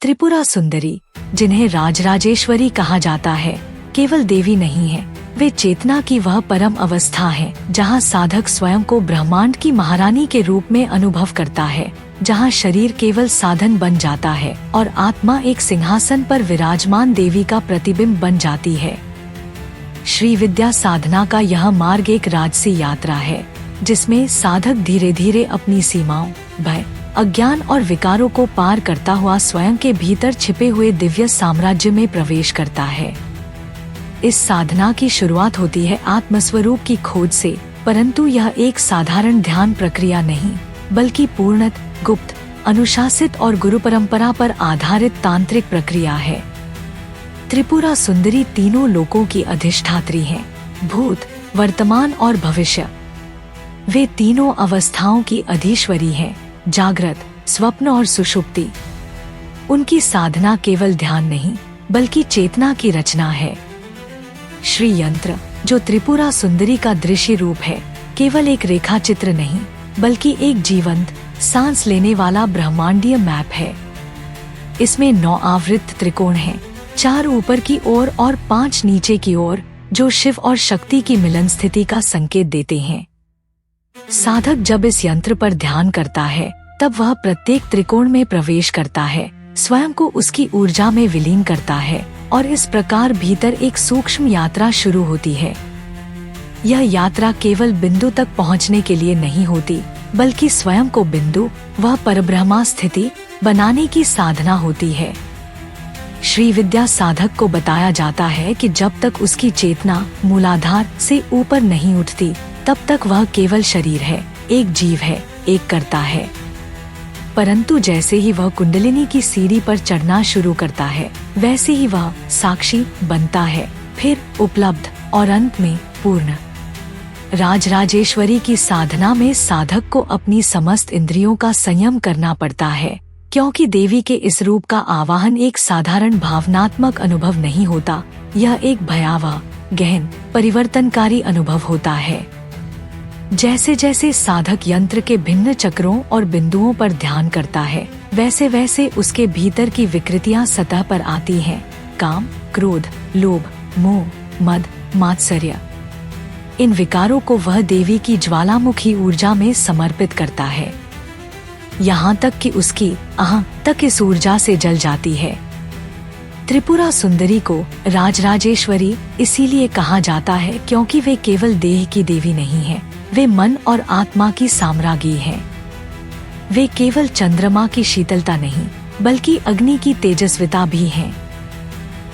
त्रिपुरा सुंदरी, जिन्हें राजराजेश्वरी कहा जाता है, केवल देवी नहीं है, वे चेतना की वह परम अवस्था है जहाँ साधक स्वयं को ब्रह्मांड की महारानी के रूप में अनुभव करता है, जहाँ शरीर केवल साधन बन जाता है और आत्मा एक सिंहासन पर विराजमान देवी का प्रतिबिंब बन जाती है। श्री विद्या साधना का यह मार्ग एक राजसी यात्रा है, जिसमें साधक धीरे धीरे अपनी सीमाओं, भय, अज्ञान और विकारों को पार करता हुआ स्वयं के भीतर छिपे हुए दिव्य साम्राज्य में प्रवेश करता है। इस साधना की शुरुआत होती है आत्मस्वरूप की खोज से, परंतु यह एक साधारण ध्यान प्रक्रिया नहीं, बल्कि पूर्णत, गुप्त, अनुशासित और गुरु परंपरा पर आधारित तांत्रिक प्रक्रिया है। त्रिपुरा सुंदरी तीनों लोकों की अधिष्ठात्री हैं, भूत, वर्तमान और भविष्य। वे तीनों अवस्थाओं की अधीश्वरी हैं, जागृत, स्वप्न और सुषुप्ति। उनकी साधना केवल ध्यान नहीं, बल्कि चेतना की रचना है। श्री यंत्र, जो त्रिपुरा सुंदरी का दृश्य रूप है, केवल एक रेखा चित्र नहीं, बल्कि एक जीवंत, सांस लेने वाला ब्रह्मांडीय मैप है। इसमें 9 आवृत त्रिकोण हैं, 4 ऊपर की ओर और 5 नीचे की ओर, जो शिव और शक्ति की मिलन स्थिति का संकेत देते हैं। साधक जब इस यंत्र पर ध्यान करता है, तब वह प्रत्येक त्रिकोण में प्रवेश करता है, स्वयं को उसकी ऊर्जा में विलीन करता है और इस प्रकार भीतर एक सूक्ष्म यात्रा शुरू होती है। यह यात्रा केवल बिंदु तक पहुंचने के लिए नहीं होती, बल्कि स्वयं को बिंदु, वह परब्रह्मा स्थिति बनाने की साधना होती है। श्री विद्या साधक को बताया जाता है कि जब तक उसकी चेतना मूलाधार से ऊपर नहीं उठती, तब तक वह केवल शरीर है, एक जीव है, एक कर्ता है। परंतु जैसे ही वह कुंडलिनी की सीढ़ी पर चढ़ना शुरू करता है, वैसे ही वह साक्षी बनता है, फिर उपलब्ध और अंत में पूर्ण। राजराजेश्वरी की साधना में साधक को अपनी समस्त इंद्रियों का संयम करना पड़ता है, क्योंकि देवी के इस रूप का आवाहन एक साधारण भावनात्मक अनुभव नहीं होता, यह एक भयावह, गहन, परिवर्तनकारी अनुभव होता है। जैसे जैसे साधक यंत्र के भिन्न चक्रों और बिंदुओं पर ध्यान करता है, वैसे वैसे उसके भीतर की विकृतियां सतह पर आती हैं, काम, क्रोध, लोभ, मोह, मद, मात्सर्य। इन विकारों को वह देवी की ज्वालामुखी ऊर्जा में समर्पित करता है, यहाँ तक कि उसकी आह तक इस ऊर्जा से जल जाती है। त्रिपुरा सुंदरी को राजराजेश्वरी इसीलिए कहा जाता है क्योंकि वे केवल देह की देवी नहीं है, वे मन और आत्मा की साम्राज्ञी हैं। वे केवल चंद्रमा की शीतलता नहीं, बल्कि अग्नि की तेजस्विता भी हैं।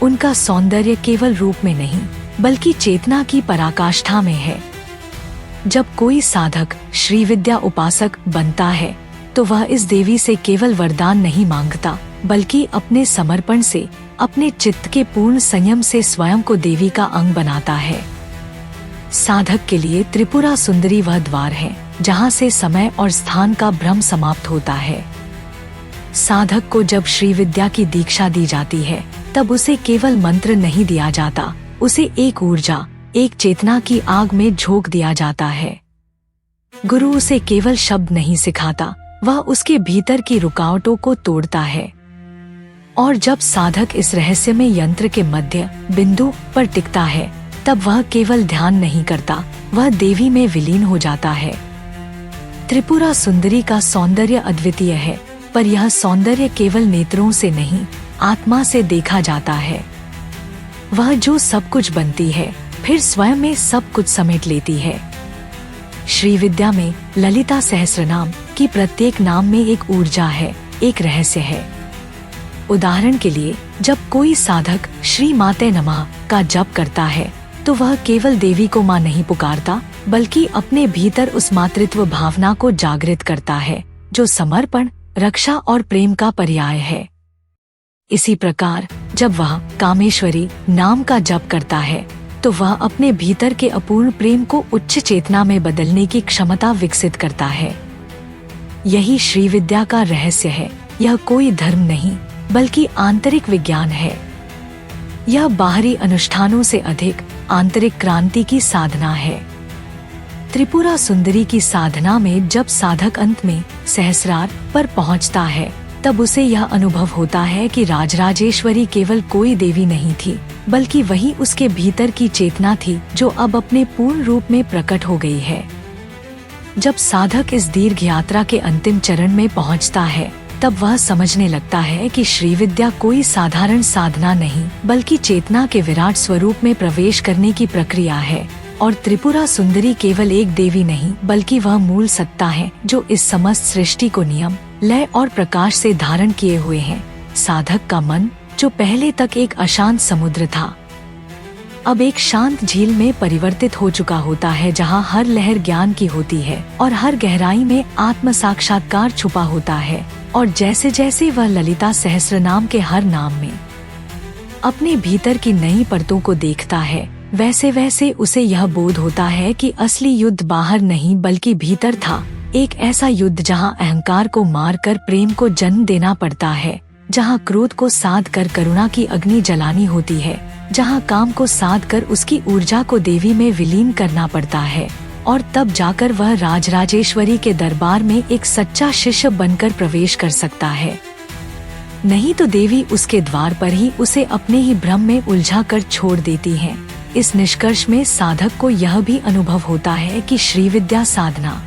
उनका सौंदर्य केवल रूप में नहीं, बल्कि चेतना की पराकाष्ठा में है। जब कोई साधक श्री विद्या उपासक बनता है, तो वह इस देवी से केवल वरदान नहीं मांगता, बल्कि अपने समर्पण से, अपने चित्त के पूर्ण संयम से स्वयं को देवी का अंग बनाता है। साधक के लिए त्रिपुरा सुंदरी वह द्वार है जहाँ से समय और स्थान का भ्रम समाप्त होता है। साधक को जब श्री विद्या की दीक्षा दी जाती है, तब उसे केवल मंत्र नहीं दिया जाता, उसे एक ऊर्जा, एक चेतना की आग में झोंक दिया जाता है। गुरु उसे केवल शब्द नहीं सिखाता, वह उसके भीतर की रुकावटों को तोड़ता है। और जब साधक इस रहस्यमय यंत्र के मध्य बिंदु पर टिकता है, तब वह केवल ध्यान नहीं करता, वह देवी में विलीन हो जाता है। त्रिपुरा सुंदरी का सौंदर्य अद्वितीय है, पर यह सौंदर्य केवल नेत्रों से नहीं, आत्मा से देखा जाता है। वह जो सब कुछ बनती है, फिर स्वयं में सब कुछ समेट लेती है। श्री विद्या में ललिता सहस्रनाम की प्रत्येक नाम में एक ऊर्जा है, एक रहस्य है। उदाहरण के लिए, जब कोई साधक श्री माते नमः का जप करता है, तो वह केवल देवी को माँ नहीं पुकारता, बल्कि अपने भीतर उस मातृत्व भावना को जागृत करता है, जो समर्पण, रक्षा और प्रेम का पर्याय है। इसी प्रकार जब वह कामेश्वरी नाम का जप करता है, तो वह अपने भीतर के अपूर्ण प्रेम को उच्च चेतना में बदलने की क्षमता विकसित करता है। यही श्री विद्या का रहस्य है। यह कोई धर्म नहीं, बल्कि आंतरिक विज्ञान है। यह बाहरी अनुष्ठानों से अधिक आंतरिक क्रांति की साधना है। त्रिपुरा सुंदरी की साधना में जब साधक अंत में सहस्रार पर पहुंचता है, तब उसे यह अनुभव होता है कि राजराजेश्वरी केवल कोई देवी नहीं थी, बल्कि वही उसके भीतर की चेतना थी जो अब अपने पूर्ण रूप में प्रकट हो गई है। जब साधक इस दीर्घ यात्रा के अंतिम चरण में पहुंचता है, तब वह समझने लगता है कि श्रीविद्या कोई साधारण साधना नहीं, बल्कि चेतना के विराट स्वरूप में प्रवेश करने की प्रक्रिया है। और त्रिपुरा सुंदरी केवल एक देवी नहीं, बल्कि वह मूल सत्ता है जो इस समस्त सृष्टि को नियम, लय और प्रकाश से धारण किए हुए है। साधक का मन, जो पहले तक एक अशांत समुद्र था, अब एक शांत झील में परिवर्तित हो चुका होता है, जहाँ हर लहर ज्ञान की होती है और हर गहराई में आत्म साक्षात्कार छुपा होता है। और जैसे जैसे वह ललिता सहस्रनाम के हर नाम में अपने भीतर की नई परतों को देखता है, वैसे वैसे उसे यह बोध होता है कि असली युद्ध बाहर नहीं बल्कि भीतर था। एक ऐसा युद्ध जहां अहंकार को मारकर प्रेम को जन्म देना पड़ता है, जहां क्रोध को साध कर करुणा की अग्नि जलानी होती है, जहां काम को साध कर उसकी ऊर्जा को देवी में विलीन करना पड़ता है। और तब जाकर वह राजराजेश्वरी के दरबार में एक सच्चा शिष्य बनकर प्रवेश कर सकता है। नहीं तो देवी उसके द्वार पर ही उसे अपने ही भ्रम में उलझा कर छोड़ देती है। इस निष्कर्ष में साधक को यह भी अनुभव होता है कि श्रीविद्या साधना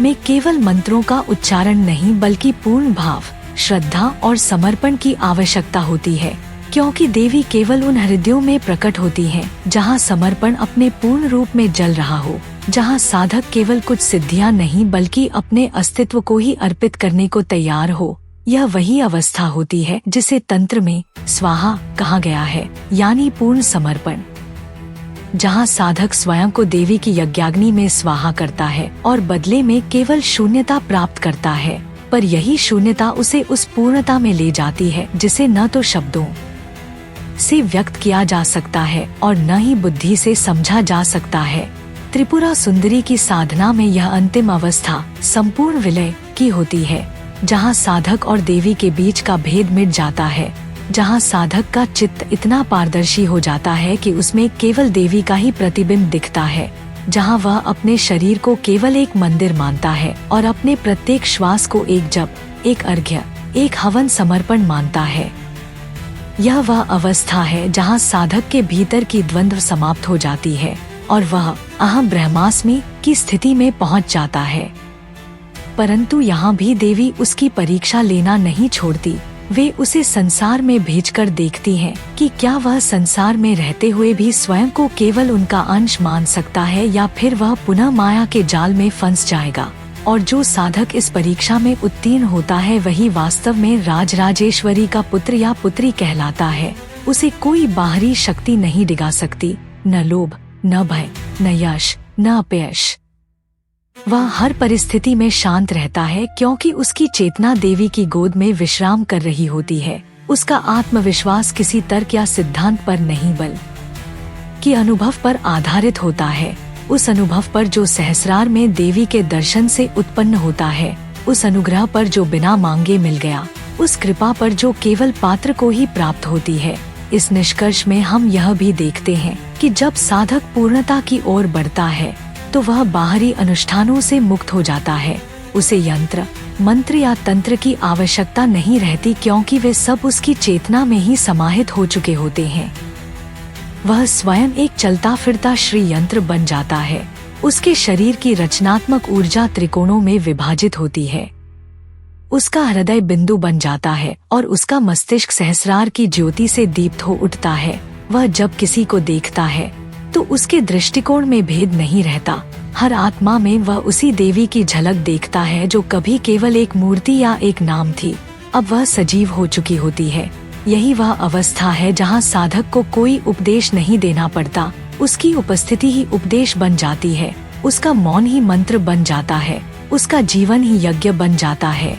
में केवल मंत्रों का उच्चारण नहीं, बल्कि पूर्ण भाव, श्रद्धा और समर्पण की आवश्यकता होती है, क्योंकि देवी केवल उन हृदयों में प्रकट होती है जहां समर्पण अपने पूर्ण रूप में जल रहा हो, जहां साधक केवल कुछ सिद्धियां नहीं बल्कि अपने अस्तित्व को ही अर्पित करने को तैयार हो। यह वही अवस्था होती है जिसे तंत्र में स्वाहा कहा गया है, यानी पूर्ण समर्पण, जहां साधक स्वयं को देवी की यज्ञाग्नि में स्वाहा करता है और बदले में केवल शून्यता प्राप्त करता है। पर यही शून्यता उसे उस पूर्णता में ले जाती है जिसे न तो शब्दों से व्यक्त किया जा सकता है और न ही बुद्धि से समझा जा सकता है। त्रिपुरा सुंदरी की साधना में यह अंतिम अवस्था संपूर्ण विलय की होती है, जहां साधक और देवी के बीच का भेद मिट जाता है, जहां साधक का चित्त इतना पारदर्शी हो जाता है कि उसमें केवल देवी का ही प्रतिबिंब दिखता है, जहां वह अपने शरीर को केवल एक मंदिर मानता है और अपने प्रत्येक श्वास को एक जप, एक अर्घ्य, एक हवन समर्पण मानता है। यह वह अवस्था है जहां साधक के भीतर की द्वंद्व समाप्त हो जाती है और वह अहम ब्रह्मास्मि की स्थिति में पहुंच जाता है। परंतु यहाँ भी देवी उसकी परीक्षा लेना नहीं छोड़ती। वे उसे संसार में भेजकर देखती हैं कि क्या वह संसार में रहते हुए भी स्वयं को केवल उनका अंश मान सकता है या फिर वह पुनः माया के जाल में फंस जाएगा। और जो साधक इस परीक्षा में उत्तीर्ण होता है वही वास्तव में राजराजेश्वरी का पुत्र या पुत्री कहलाता है। उसे कोई बाहरी शक्ति नहीं डिगा सकती, न लोभ, न भय, न यश, न अपयश। वह हर परिस्थिति में शांत रहता है क्योंकि उसकी चेतना देवी की गोद में विश्राम कर रही होती है। उसका आत्मविश्वास किसी तर्क या सिद्धांत पर नहीं बल्कि अनुभव पर आधारित होता है। उस अनुभव पर जो सहस्रार में देवी के दर्शन से उत्पन्न होता है, उस अनुग्रह पर जो बिना मांगे मिल गया, उस कृपा पर जो केवल पात्र को ही प्राप्त होती है। इस निष्कर्ष में हम यह भी देखते हैं कि जब साधक पूर्णता की ओर बढ़ता है तो वह बाहरी अनुष्ठानों से मुक्त हो जाता है। उसे यंत्र, मंत्र या तंत्र की आवश्यकता नहीं रहती क्योंकि वे सब उसकी चेतना में ही समाहित हो चुके होते हैं। वह स्वयं एक चलता फिरता श्री यंत्र बन जाता है। उसके शरीर की रचनात्मक ऊर्जा त्रिकोणों में विभाजित होती है। उसका हृदय बिंदु बन जाता है और उसका मस्तिष्क सहस्रार की ज्योति से दीप्त हो उठता है। वह जब किसी को देखता है तो उसके दृष्टिकोण में भेद नहीं रहता। हर आत्मा में वह उसी देवी की झलक देखता है जो कभी केवल एक मूर्ति या एक नाम थी, अब वह सजीव हो चुकी होती है। यही वह अवस्था है जहां साधक को कोई उपदेश नहीं देना पड़ता। उसकी उपस्थिति ही उपदेश बन जाती है, उसका मौन ही मंत्र बन जाता है, उसका जीवन ही यज्ञ बन जाता है।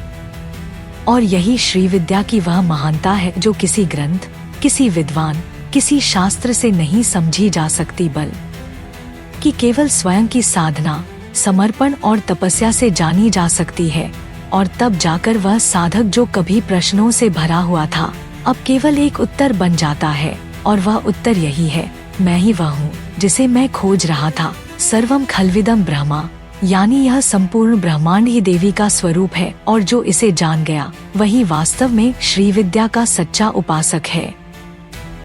और यही श्रीविद्या की वह महानता है जो किसी ग्रंथ, किसी विद्वान, किसी शास्त्र से नहीं समझी जा सकती, बल्कि केवल स्वयं की साधना, समर्पण और तपस्या से जानी जा सकती है। और तब जाकर वह साधक जो कभी प्रश्नों से भरा हुआ था, अब केवल एक उत्तर बन जाता है। और वह उत्तर यही है, मैं ही वह हूँ जिसे मैं खोज रहा था। सर्वम खल्विदम ब्रह्मा, यानी यह संपूर्ण ब्रह्मांड ही देवी का स्वरूप है और जो इसे जान गया वही वास्तव में श्री विद्या का सच्चा उपासक है।